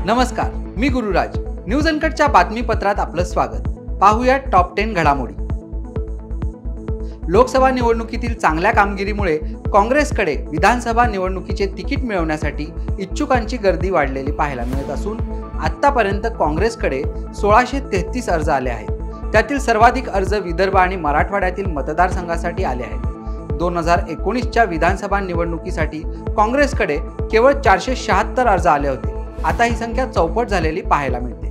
नमस्कार, मी गुरुराज. न्यूज अनकटच्या बातमीपत्रात आपलं स्वागत. पाहूया टॉप 10 घडामोडी. लोकसभा निवडणुकीतील चांगल्या कामगिरीमुळे काँग्रेसकडे विधानसभा निवडणुकीचे तिकीट मिळवण्यासाठी इच्छुकांची गर्दी वाढलेली पाहायला मिळत असून आतापर्यंत काँग्रेसकडे 1633 अर्ज आले आहेत. त्यातील सर्वाधिक अर्ज विदर्भ आणि मराठवाड्यातील मतदारसंघासाठी आले आहेत. 2019च्या विधानसभा निवडणुकीसाठी काँग्रेसकडे केवळ 476 अर्ज आले होते. आता ही संख्या चौपट झालेली पाहायला मिळते.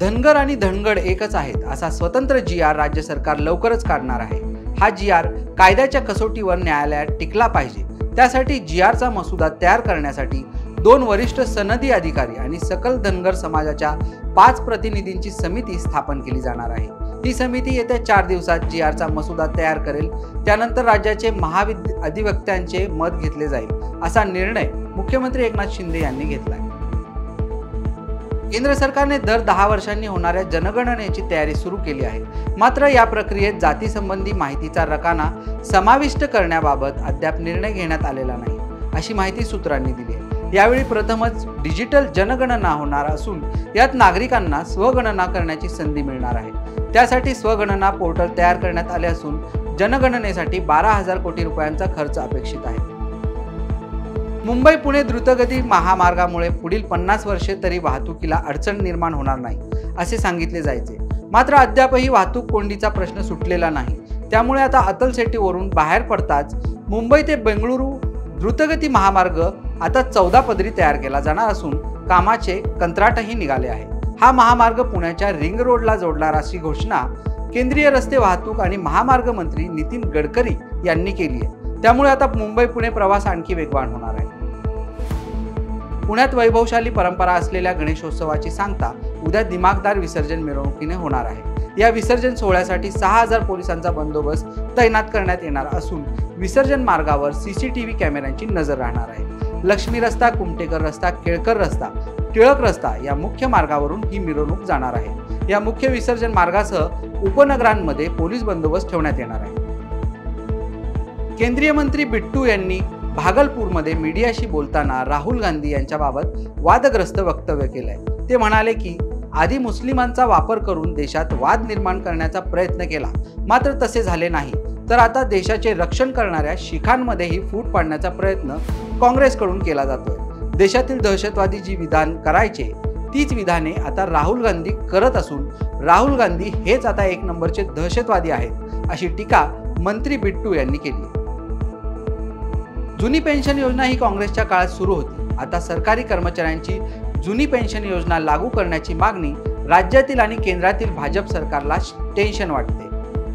धनगर आणि धनगड एकच आहेत असा स्वतंत्र GR राज्य सरकार लवकरच काढणार आहे. हा GR कायद्याच्या कसोटीवर न्यायालयात टिकला पाहिजे. त्यासाठी GRचा मसुदा तयार करण्यासाठी 2 वरिष्ठ सनदी अधिकारी आणि सकल धनगर समाजाच्या 5 प्रतिनिधींची समिती स्थापन केली जाणार आहे. ही समिती येत्या 4 दिवसात GRचा मसुदा तयार करेल. त्यानंतर राज्याचे अधिवक्त्यांचे मत घेतले जाईल असा निर्णय मुख्यमंत्री एकनाथ शिंदे यांनी घेतलाय. केंद्र सरकारने दर 10 वर्षांनी होणाऱ्या जनगणनेची तयारी सुरू केली आहे. मात्र या प्रक्रियेत जाती संबंधी माहितीचा रकाना समाविष्ट करण्याबाबत अद्याप निर्णय घेण्यात आलेला नाही, अशी माहिती सूत्रांनी दिली आहे. यावेळी प्रथमच डिजिटल जनगणना होणार असून यात नागरिकांना स्वगणना करण्याची संधी मिळणार आहे. त्यासाठी स्वगणना पोर्टल तयार करण्यात आले असून जनगणनेसाठी 12,000 कोटी रुपयांचा खर्च अपेक्षित आहे. मुंबई पुणे द्रुतगती महामार्गामुळे पुढील 50 वर्षे तरी वाहतुकीला अडचण निर्माण होणार नाही असे सांगितले जायचे. मात्र अद्यापही वाहतूक कोंडीचा प्रश्न सुटलेला नाही. त्यामुळे आता अतल सेतूवरून बाहेर पडताच मुंबई ते बेंगळुरू द्रुतगती महामार्ग आता 14 पदरी तयार केला जाणार असून कामाचे कंत्राटही निघाले आहे. हा महामार्ग पुण्याच्या रिंग रोडला जोडणार अशी घोषणा केंद्रीय रस्ते वाहतूक आणि महामार्ग मंत्री नितीन गडकरी यांनी केली आहे. त्यामुळे आता मुंबई पुणे प्रवास आणखी वेगवान होणार आहे. पुण्यात वैभवशाली परंपरा असलेल्या गणेशोत्सवाची सांगता उद्या दिमागदार विसर्जन मिरवणुकीने होणार आहे. या विसर्जन सोहळ्यासाठी 6,000 पोलिसांचा बंदोबस्त तैनात करण्यात येणार असून विसर्जन मार्गावर CCTV कॅमेऱ्यांची नजर राहणार आहे. लक्ष्मी रस्ता, कुमटेकर रस्ता, केळकर रस्ता, टिळक रस्ता या मुख्य मार्गावरून ही मिरवणूक जाणार आहे. या मुख्य विसर्जन मार्गासह उपनगरांमध्ये पोलीस बंदोबस्त ठेवण्यात येणार आहे. केंद्रीय मंत्री बिट्टू यांनी भागलपूरमध्ये मीडियाशी बोलताना राहुल गांधी यांच्याबाबत वादग्रस्त वक्तव्य केलंय. ते म्हणाले की आधी मुस्लिमांचा वापर करून देशात वाद निर्माण करण्याचा प्रयत्न केला, मात्र तसे झाले नाही. तर आता देशाचे रक्षण करणाऱ्या शिखांमध्येही फूट पाडण्याचा प्रयत्न काँग्रेसकडून केला जातोय. देशातील दहशतवादी जी विधान करायचे तीच विधाने आता राहुल गांधी करत असून राहुल गांधी हेच आता 1 नंबरचे दहशतवादी आहेत, अशी टीका मंत्री बिट्टू यांनी केली. जुनी पेन्शन योजना ही काँग्रेसच्या काळात सुरू होती. आता सरकारी कर्मचाऱ्यांची जुनी पेन्शन योजना लागू करण्याची मागणी राज्यातील आणि केंद्रातील भाजप सरकारला टेन्शन वाटते.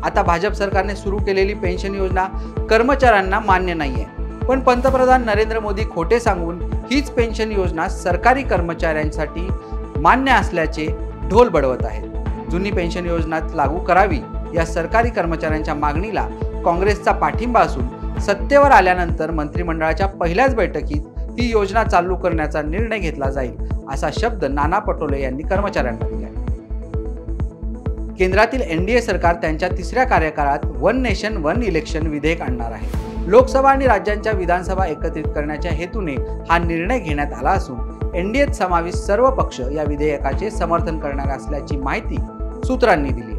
आता भाजप सरकारने सुरू केलेली पेन्शन योजना कर्मचाऱ्यांना मान्य नाहीये, पण पंतप्रधान नरेंद्र मोदी खोटे सांगून हीच पेन्शन योजना सरकारी कर्मचाऱ्यांसाठी मान्य असल्याचे ढोल बडवत आहेत. जुनी पेन्शन योजना लागू करावी या सरकारी कर्मचाऱ्यांच्या मागणीला काँग्रेसचा पाठिंबा असून सत्तेवर आल्यानंतर मंत्रिमंडळाच्या पहिल्याच बैठकीत ही योजना चालू करण्याचा निर्णय घेतला जाईल, असा शब्द नाना पटोले यांनी कर्मचाऱ्यांना दिला. केंद्रातील NDA सरकार त्यांच्या 3ऱ्या कार्यकाळात वन नेशन वन इलेक्शन विधेयक आणणार आहे. लोकसभा आणि राज्यांच्या विधानसभा एकत्रित करण्याच्या हेतूने हा निर्णय घेण्यात आला असून NDAत समाविष्ट सर्व पक्ष या विधेयकाचे समर्थन करणार असल्याची माहिती सूत्रांनी दिली.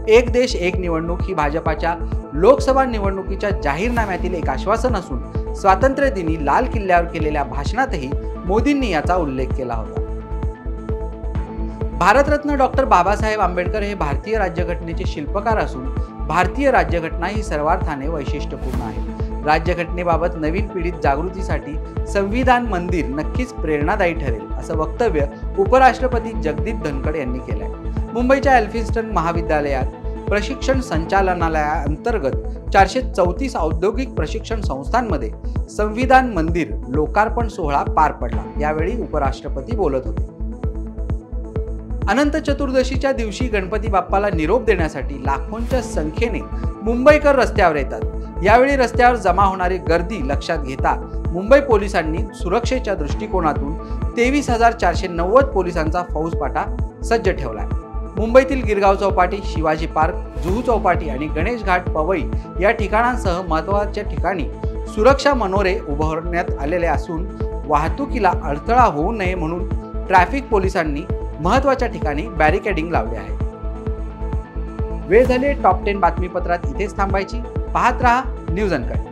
एक देश एक निवडणूक ही भाजपाच्या लोकसभा निवडणुकीच्या जाहीरनाम्यातील एक आश्वासन असून स्वातंत्र्य दिनी लाल किल्ल्यावर केलेल्या भाषणातही मोदींनी याचा उल्लेख केला होता. भारतरत्न डॉक्टर बाबासाहेब आंबेडकर हे भारतीय राज्यघटनेचे शिल्पकार असून भारतीय राज्यघटना ही सर्वार्थाने वैशिष्ट्यपूर्ण आहे. राज्यघटनेबाबत नवीन पिढीत जागृतीसाठी संविधान मंदिर नक्कीच प्रेरणादायी ठरेल, असं वक्तव्य उपराष्ट्रपती जगदीप धनखड यांनी केलंय. मुंबईच्या एल्फिन्स्टन महाविद्यालयात प्रशिक्षण संचालनालयाअंतर्गत 434 औद्योगिक प्रशिक्षण संस्थांमध्ये संविधान मंदिर लोकार्पण सोहळा पार पडला. यावेळी उपराष्ट्रपती बोलत होते. अनंत चतुर्दशीच्या दिवशी गणपती बाप्पाला निरोप देण्यासाठी लाखोंच्या संख्येने मुंबईकर रस्त्यावर येतात. यावेळी रस्त्यावर जमा होणारी गर्दी लक्षात घेता मुंबई पोलिसांनी सुरक्षेच्या दृष्टिकोनातून 23,490 पोलिसांचा फौजफाटा सज्ज ठेवलाय. मुंबईतील गिरगाव चौपाटी, शिवाजी पार्क, जुहू चौपाटी आणि गणेश घाट, पवई या ठिकाणांसह महत्त्वाच्या ठिकाणी सुरक्षा मनोरे उभारण्यात आलेले असून वाहतुकीला अडथळा होऊ नये म्हणून ट्रॅफिक पोलिसांनी महत्त्वाच्या ठिकाणी बॅरिकेडिंग लावले आहे. वेळ झाली टॉप 10 बातमीपत्रात इथेच थांबायची. पाहत रहा न्यूज अनकट.